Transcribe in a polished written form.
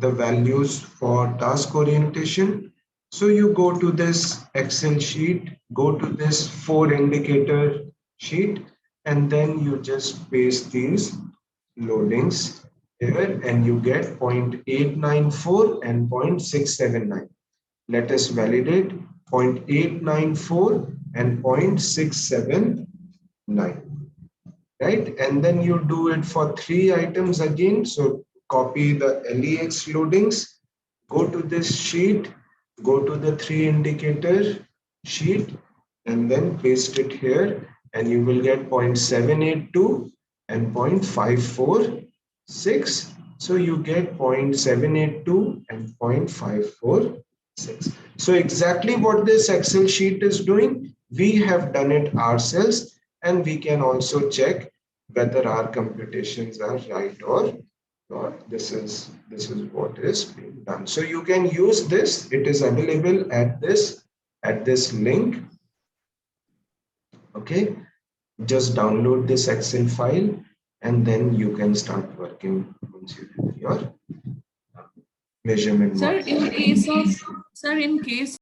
the values for task orientation. So you go to this Excel sheet, go to this 4 indicator sheet, and then you just paste these loadings here and you get 0.894 and 0.679. Let us validate 0.894 and 0.679. Right? And then you do it for 3 items again. So copy the LEX loadings, go to this sheet, go to the 3 indicator sheet, and then paste it here, and you will get 0.782 and 0.546. So you get 0.782 and 0.546. So exactly what this Excel sheet is doing, we have done it ourselves, and we can also check whether our computations are right or not. This is what is being done. So you can use this. It is available at this link. Okay, just download this Excel file and then you can start working once you do your measurement. Sir, in case